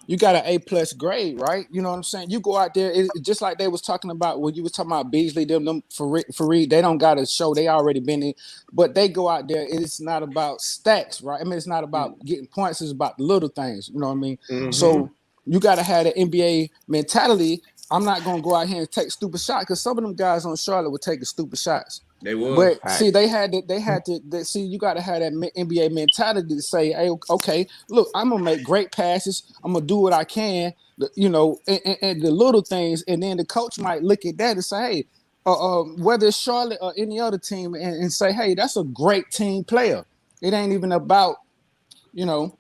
You got an A+ grade, right? You know what I'm saying? You go out there, just like they was talking about when you was talking about Beasley, them Fareed, they don't got to show they already been in, but they go out there. It's not about stacks, right? I mean, it's not about getting points. It's about the little things. You know what I mean? So you got to have the NBA mentality. I'm not gonna go out here and take stupid shots because some of them guys on Charlotte were taking stupid shots. They would. But see, they had to see, you got to have that NBA mentality to say, hey, okay, look, I'm gonna make great passes. I'm gonna do what I can, you know, and the little things, and then the coach might look at that and say, hey, whether it's Charlotte or any other team, and say, hey, that's a great team player. It ain't even about, you know,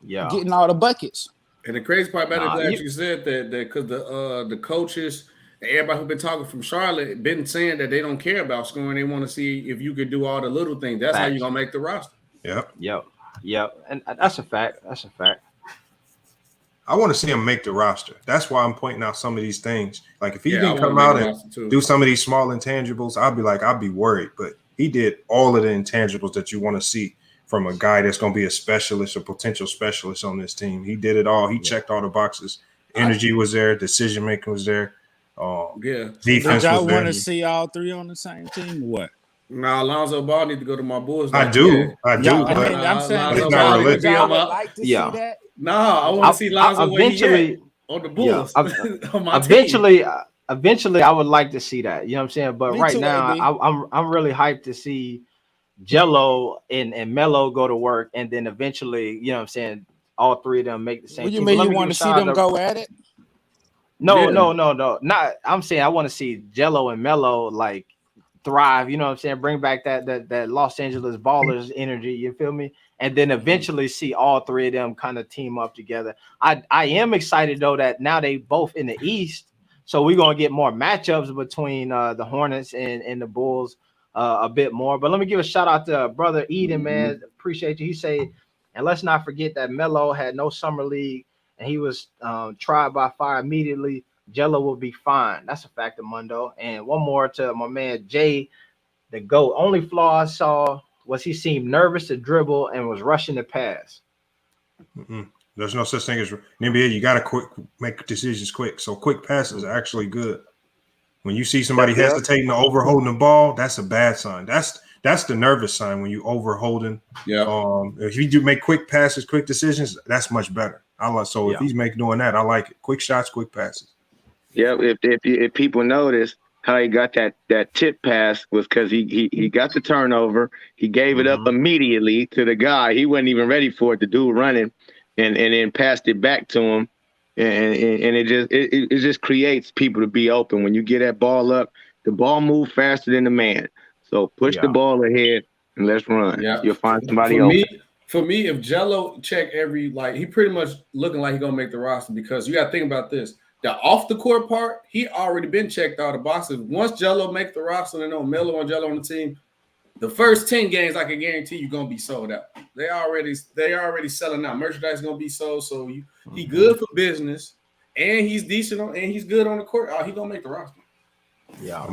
getting all the buckets. And the crazy part about it, you said that because the coaches. Everybody who's been talking from Charlotte been saying that they don't care about scoring. They want to see if you could do all the little things. That's how you're gonna make the roster. Yep. And that's a fact. I want to see him make the roster. That's why I'm pointing out some of these things. Like if he didn't come out and do some of these small intangibles, I'd be worried. But he did all of the intangibles that you want to see from a guy that's going to be a specialist or potential specialist on this team. He did it all. He checked all the boxes. Energy was there. Decision making was there. Defense. Did y'all want to see all three on the same team or what? Nah, Lonzo Ball need to go to my Bulls. I do. I'm saying it's not realistic. I would like to see that. Nah, I want to see Lonzo eventually on the Bulls. On my eventually, I would like to see that. You know what I'm saying? But right now, I'm really hyped to see Jello and Melo go to work, and then eventually, you know what I'm saying, all three of them make the same. What do you mean you want to see them go at it? No. Not. I'm saying I want to see Jello and Melo like thrive. You know what I'm saying? Bring back that Los Angeles Ballers energy. You feel me? And then eventually see all three of them kind of team up together. I am excited though that now they both in the East, so we're gonna get more matchups between the Hornets and the Bulls a bit more. But let me give a shout out to brother Eden, man. Appreciate you. He say, and let's not forget that Melo had no summer league. And he was tried by fire immediately. Jello will be fine. That's a fact of Mundo. And one more to my man Jay, the GOAT. Only flaw I saw was he seemed nervous to dribble and was rushing to pass. There's no such thing as in NBA. You got to make decisions quick. So quick passes are actually good. When you see somebody hesitating or overholding the ball, that's a bad sign. That's that's the nervous sign when you overholding. Yeah. If you do make quick passes, quick decisions, that's much better. If he's doing that, I like it. Quick shots, quick passes. Yeah, if people notice how he got that tip pass was because he got the turnover. He gave it up immediately to the guy. He wasn't even ready for it. The dude running, and then passed it back to him. And it just creates people to be open. When you get that ball up, the ball moves faster than the man. So push the ball ahead and let's run. Yeah. You'll find somebody open. For me, if Jello check he pretty much looking like he's gonna make the roster, because you gotta think about this. The off the court part, he already been checked all the boxes. Once Jello make the roster and no Melo and Jello on the team, the first 10 games I can guarantee you gonna be sold out. They already selling out. Merchandise gonna be sold. So he good for business, and he's decent and he's good on the court. He gonna make the roster. Yeah.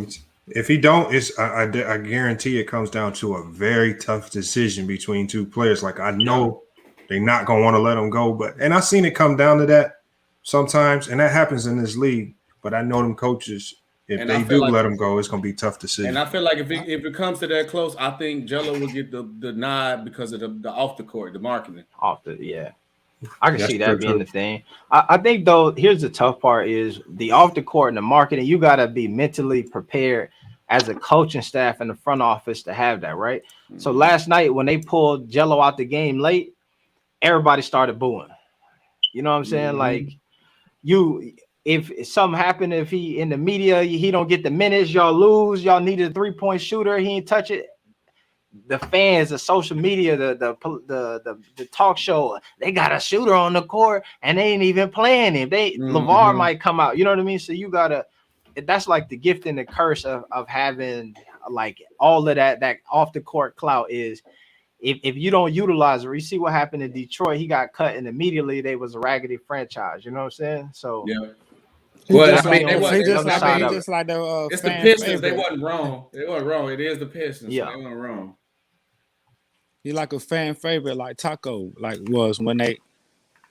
If he don't, I guarantee it comes down to a very tough decision between two players. Like, I know they're not gonna want to let him go, and I've seen it come down to that sometimes, and that happens in this league. But I know them coaches, if they do let him go, it's gonna be a tough decision. And I feel like if it comes to that close, I think Jello will get the nod because of the off the court, the marketing. I can see that being the thing. I think, though, here's the tough part is the off the court and the marketing. You got to be mentally prepared as a coaching staff in the front office to have that, right? So last night when they pulled Jello out the game late, everybody started booing. You know what I'm saying? Like, if something happened, if he in the media, he don't get the minutes, y'all lose, y'all needed a 3-point shooter, he ain't touch it. The fans, the social media, the talk show, they got a shooter on the court and they ain't even playing him. LeVar might come out. You know what I mean? So you gotta. That's like the gift and the curse of having like all of that off the court clout is if you don't utilize it. You see what happened in Detroit? He got cut and immediately they was a raggedy franchise. You know what I'm saying? So yeah. Well, I mean, it's the Pistons. They wasn't wrong. It wasn't wrong. It is the Pistons. Yeah. So they weren't wrong. He like a fan favorite, like Taco, like was when they,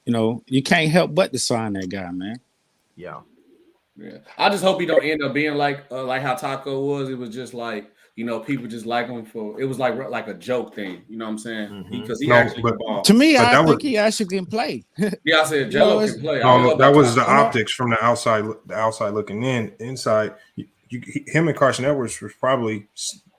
you can't help but to sign that guy, man. Yeah. I just hope he don't end up being like how Taco was. It was just like, people just like him it was like a joke thing. You know what I'm saying? Because he actually can ball. To me, I think he actually can play. Yeah, I said Jello can play. That was the optics from the outside looking in. Inside, him and Carson Edwards was probably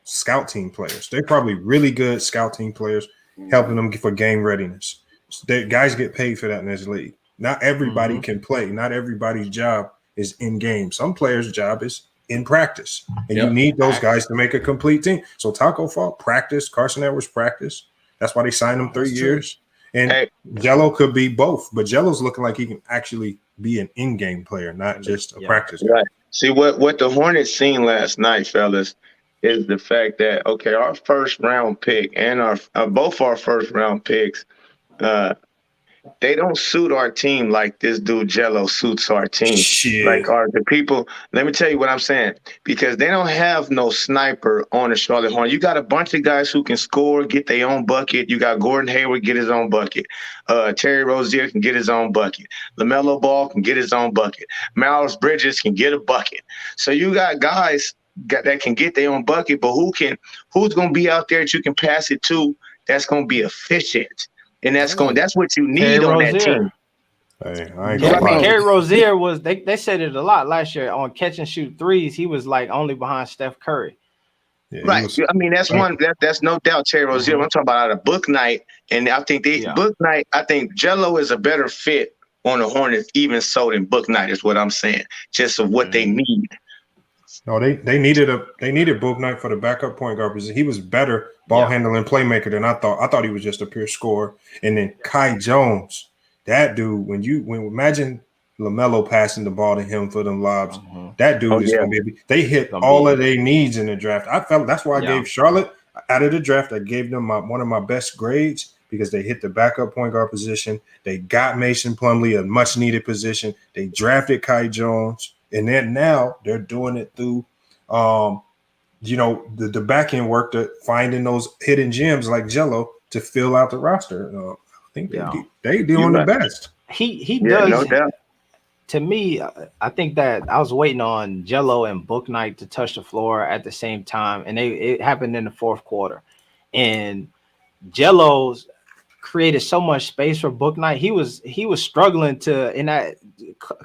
scout team players. They're probably really good scout team players, helping them for game readiness. Guys get paid for that in this league. Not everybody can play. Not everybody's job is in game. Some players' job is in practice, and you need those guys to make a complete team. So Taco Fall practice, Carson Edwards practice. That's why they signed him 3 years. And Jello could be both, but Jello's looking like he can actually be an in-game player, not just a practice guy. Right. See what the Hornets seen last night, fellas, is the fact that our first round pick and our both our first round picks, they don't suit our team like this dude Jello suits our team. Shit. Like the people. Let me tell you what I'm saying, because they don't have no sniper on the Charlotte Hornets. You got a bunch of guys who can score, get their own bucket. You got Gordon Hayward get his own bucket. Terry Rozier can get his own bucket. LaMelo Ball can get his own bucket. Miles Bridges can get a bucket. So you got guys that can get their own bucket, but who's going to be out there that you can pass it to that's going to be efficient? And that's what you need on that team. Terry Rozier was they said it a lot last year on catch and shoot threes. He was like only behind Steph Curry. Yeah, right. I mean, that's that's no doubt Terry Rozier. I'm talking about a book night, and I think book night. I think Jello is a better fit on the Hornets, even so than book night is what I'm saying. Just of what they need. No, they needed Book Knight for the backup point guard position. He was better ball handling playmaker than I thought. I thought he was just a pure scorer. And then Kai Jones, that dude, when imagine LaMelo passing the ball to him for them lobs, that dude is gonna be. They hit all of their needs in the draft. I felt that's why I gave Charlotte out of the draft. I gave them one of my best grades because they hit the backup point guard position. They got Mason Plumlee, a much needed position. They drafted Kai Jones. And then now they're doing it through, the back end work, to finding those hidden gems like Jello to fill out the roster. I think they doing the best. He does. No doubt. to me, I think that I was waiting on Jello and Book Knight to touch the floor at the same time, and it happened in the fourth quarter. And Jello's created so much space for Book Knight. He was struggling to in that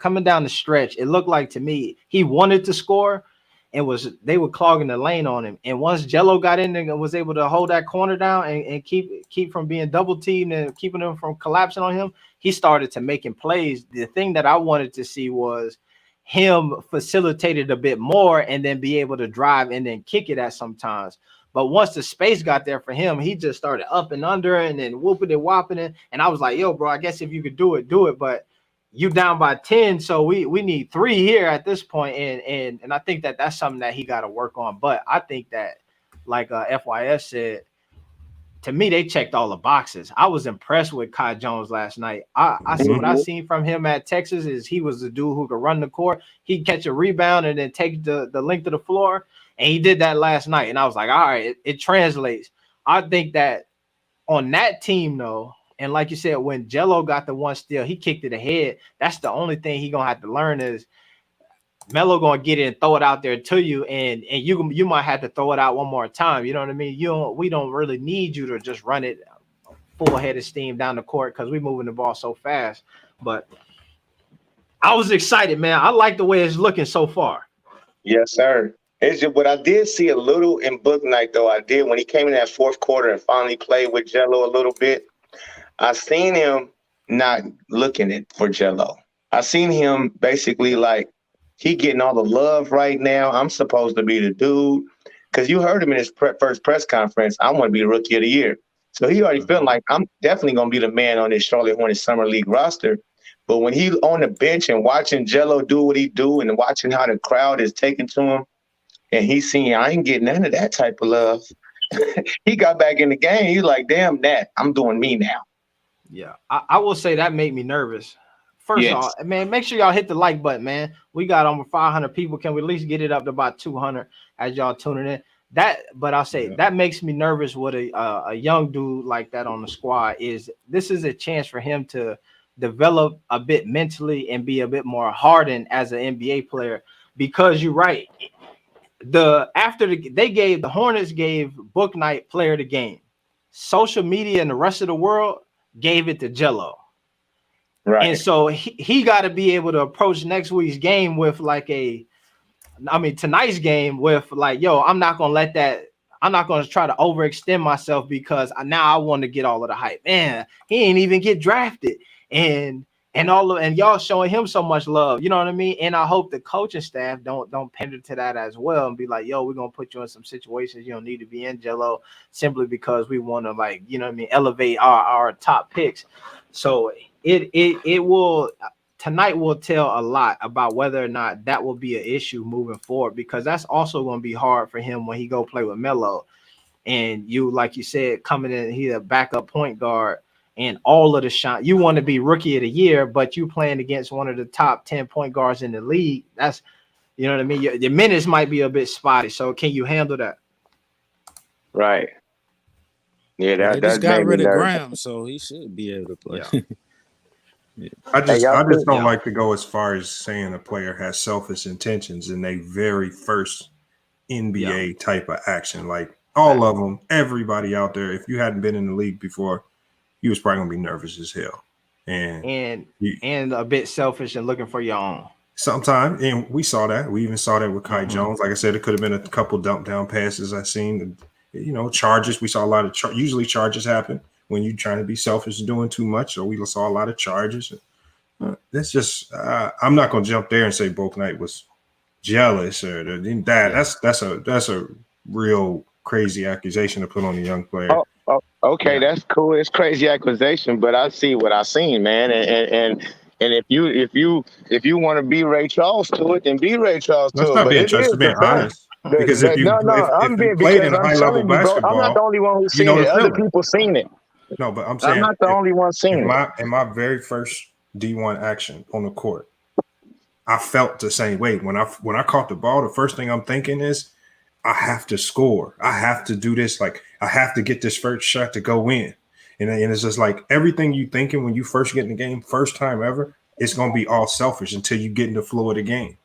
coming down the stretch. It looked like to me he wanted to score, and they were clogging the lane on him. And once Jello got in there and was able to hold that corner down and keep from being double teamed and keeping them from collapsing on him, he started to making plays. The thing that I wanted to see was him facilitated a bit more and then be able to drive and then kick it at sometimes. But once the space got there for him, he just started up and under and then whooping and whopping it. And I was like, yo, bro, I guess if you could do it, do it. But you down by 10, so we need 3 here at this point. And I think that that's something that he got to work on. But I think that, like FYF said, to me, they checked all the boxes. I was impressed with Kai Jones last night. I see what I seen from him at Texas is he was the dude who could run the court. He'd catch a rebound and then take the length of the floor. And he did that last night. And I was like, all right, it translates. I think that on that team, though, and like you said, when Jello got the one steal, he kicked it ahead. That's the only thing he going to have to learn is Melo going to get it and throw it out there to you. And you might have to throw it out one more time. You know what I mean? We don't really need you to just run it full head of steam down the court because we're moving the ball so fast. But I was excited, man. I like the way it's looking so far. Yes, sir. It's just what I did see a little in Book Night, though. I did when he came in that fourth quarter and finally played with Jello a little bit. I seen him not looking it for Jello. I seen him basically like he getting all the love right now. I'm supposed to be the dude because you heard him in his first press conference. I want to be the Rookie of the Year. So he already feeling like I'm definitely gonna be the man on this Charlotte Hornets Summer League roster. But when he on the bench and watching Jello do what he do and watching how the crowd is taking to him. And he's seeing, I ain't getting none of that type of love. He got back in the game. He's like, damn that. I'm doing me now. Yeah, I will say that made me nervous. First off, man, make sure y'all hit the like button, man. We got over 500 people. Can we at least get it up to about 200 as y'all tuning in? But I'll say that makes me nervous with a young dude like that on the squad. This is a chance for him to develop a bit mentally and be a bit more hardened as an NBA player. Because you're right. The Hornets gave Book Knight player of the game. Social media and the rest of the world gave it to Jello. Right. And so he got to be able to approach next week's game with tonight's game with like, yo, I'm not going to try to overextend myself because now I want to get all of the hype. Man, he ain't even get drafted. And y'all showing him so much love, you know what I mean? And I hope the coaching staff don't pander to that as well and be like, yo, we're gonna put you in some situations you don't need to be in, Jello, simply because we want to, like, you know what I mean, elevate our top picks. So it will tonight will tell a lot about whether or not that will be an issue moving forward, because that's also going to be hard for him when he go play with Melo. And you, like you said, coming in, he's a backup point guard. And all of the shot, you want to be Rookie of the Year, but you playing against one of the top 10 point guards in the league. That's, you know what I mean? Your minutes might be a bit spotty. So can you handle that? Right. Yeah, that just got rid of Graham, so he should be able to play. Yeah. I just don't like to go as far as saying a player has selfish intentions in their very first NBA type of action. Like all of them, everybody out there, if you hadn't been in the league before, he was probably gonna be nervous as hell, and a bit selfish and looking for your own. Sometimes, and we saw that. We even saw that with Kai Jones. Like I said, it could have been a couple dump down passes I seen. You know, charges. We saw a lot of usually charges happen when you're trying to be selfish and doing too much. So we saw a lot of charges. That's just I'm not gonna jump there and say Book Knight was jealous or that. That's a real crazy accusation to put on a young player. Okay, that's cool. It's crazy accusation, but I see what I seen, man. And if you want to be Ray Charles to it, then be Ray Charles to it. That's not being just being honest. Because if you played in high level basketball, I'm not the only one who's seen it. Other people seen it. No, but I'm saying I'm not the only one seeing it. In my very first D1 action on the court, I felt the same way. When I caught the ball, the first thing I'm thinking is, I have to score. I have to do this. Like, I have to get this first shot to go in. And it's just like everything you thinking when you first get in the game, first time ever, it's going to be all selfish until you get in the flow of the game.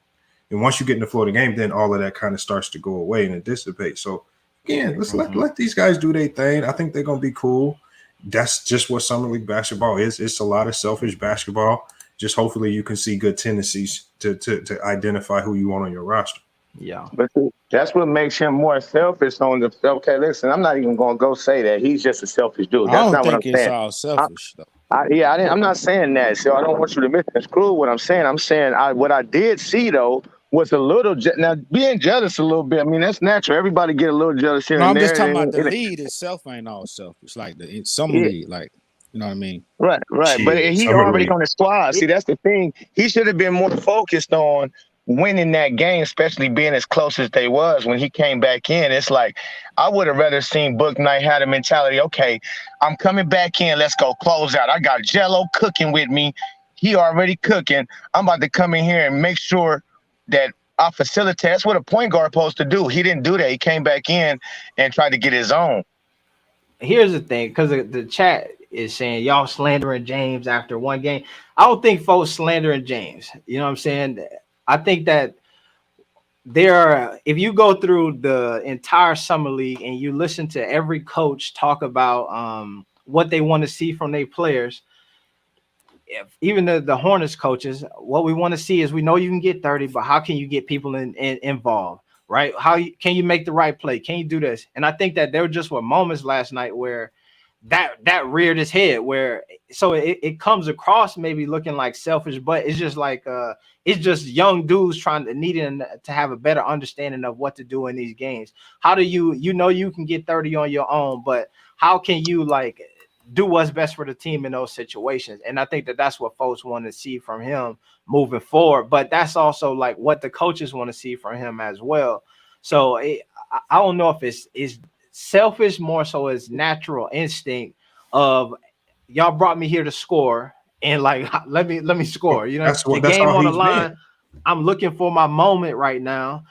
And once you get in the flow of the game, then all of that kind of starts to go away and it dissipates. So again, let's let these guys do their thing. I think they're going to be cool. That's just what summer league basketball is. It's a lot of selfish basketball. Just hopefully you can see good tendencies to identify who you want on your roster. Yeah. But that's what makes him more selfish on the. Okay, listen, I'm not even going to go say that he's just a selfish dude. That's not what I'm saying. I don't think it's all selfish though. I'm not saying that. So I don't want you to misconstrue what I'm saying. I'm saying what I did see though was a little. Now being jealous a little bit. I mean that's natural. Everybody get a little jealous here No, and I'm there. just talking about the lead itself ain't all selfish. Like in some league, like you know what I mean. Right. Shit, But he summer already league. on the squad. See, that's the thing. He should have been more focused on winning that game, especially being as close as they was when he came back in. It's like I would have rather seen Book Knight had a mentality. Okay, I'm coming back in. Let's go close out. I got Jello cooking with me. He already cooking. I'm about to come in here and make sure that I facilitate. That's what a point guard supposed to do. He didn't do that. He came back in and tried to get his own. Here's the thing, because the chat is saying y'all slandering James after one game. I don't think folks slandering James. You know what I'm saying? I think that if you go through the entire summer league and you listen to every coach talk about what they want to see from their players, even the Hornets coaches, what we want to see is we know you can get 30, but how can you get people involved? Right? Can you make the right play? Can you do this? And I think that there just were moments last night where that reared his head, where so it comes across maybe looking like selfish, but it's just like it's just young dudes needing to have a better understanding of what to do in these games. How do you know you can get 30 on your own, but how can you like do what's best for the team in those situations? And I think that that's what folks want to see from him moving forward, but that's also like what the coaches want to see from him as well. So I don't know if it's selfish more so as natural instinct of y'all brought me here to score and like let me score. You know, That's the game all on the he's line. been. I'm looking for my moment right now.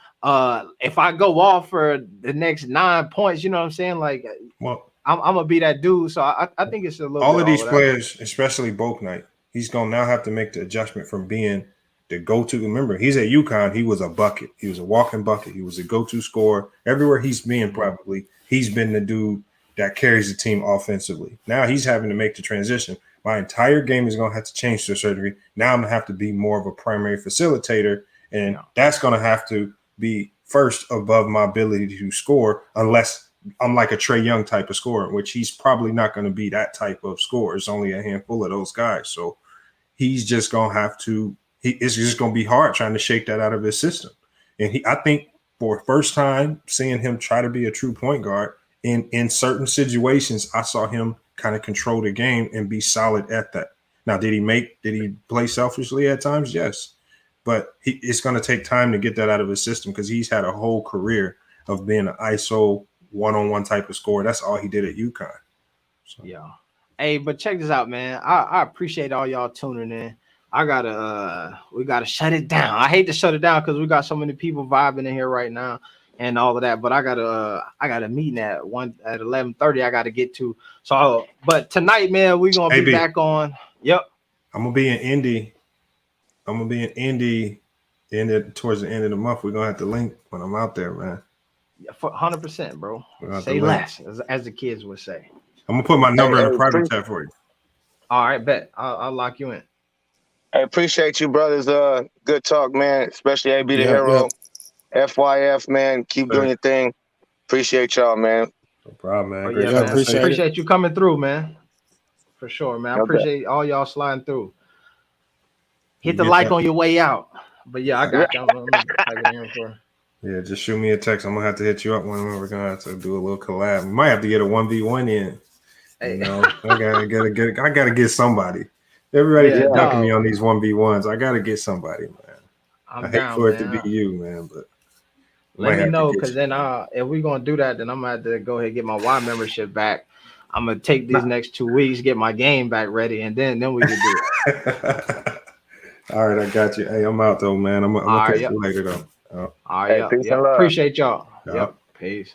If I go off for the next 9 points, you know what I'm saying? Like, Well, I'm gonna be that dude. So I think it's a little all bit of these all that. players, especially Boak Knight, he's gonna now have to make the adjustment from being the go-to. Remember, he's at UConn. He was a bucket. He was a walking bucket. He was a go-to scorer everywhere he's been. Probably he's been the dude that carries the team offensively. Now he's having to make the transition. My entire game is gonna have to change to a certain degree. Now I'm gonna have to be more of a primary facilitator, and that's gonna have to be first above my ability to score, unless I'm like a Trae Young type of scorer, which he's probably not going to be that type of scorer. It's only a handful of those guys. So he's just going to have to – it's just going to be hard trying to shake that out of his system. And I think for the first time seeing him try to be a true point guard, in certain situations, I saw him kind of control the game and be solid at that. Now, did he play selfishly at times? Yes. But it's going to take time to get that out of his system because he's had a whole career of being an ISO one-on-one type of score. That's all he did at UConn. So. Yeah. Hey, but check this out, man. I appreciate all y'all tuning in. We gotta shut it down. I hate to shut it down because we got so many people vibing in here right now and all of that. But I got a meeting at 11:30 I gotta get to. So but tonight, man, we're gonna be back on. Yep. I'm gonna be in Indy. Towards the end of the month. We're gonna have to link when I'm out there, man. 100%, bro. Say less, as the kids would say. I'm gonna put my number in the private chat for you. All right, bet. I'll lock you in. I appreciate you, brothers. Good talk, man. Especially AB the Hero. FYF, man. Keep doing your thing. Appreciate y'all, man. No problem, man. Man. Appreciate you coming through, man. For sure, man. I appreciate all y'all sliding through. Hit the like on your way out. But yeah, I got y'all. Yeah, just shoot me a text. I'm gonna have to hit you up when we're gonna have to do a little collab. We might have to get a 1v1 in. Hey. You know, I gotta get somebody. Everybody's ducking me on these 1v1s. I gotta get somebody, man. I hate for it to be you, man, but let me know because then if we're gonna do that, then I'm gonna have to go ahead and get my Y membership back. I'm gonna take these next 2 weeks, get my game back ready, and then we can do it. All right, I got you. Hey, I'm out though, man. I'm gonna catch you later though. All right, appreciate y'all. Yep. Peace.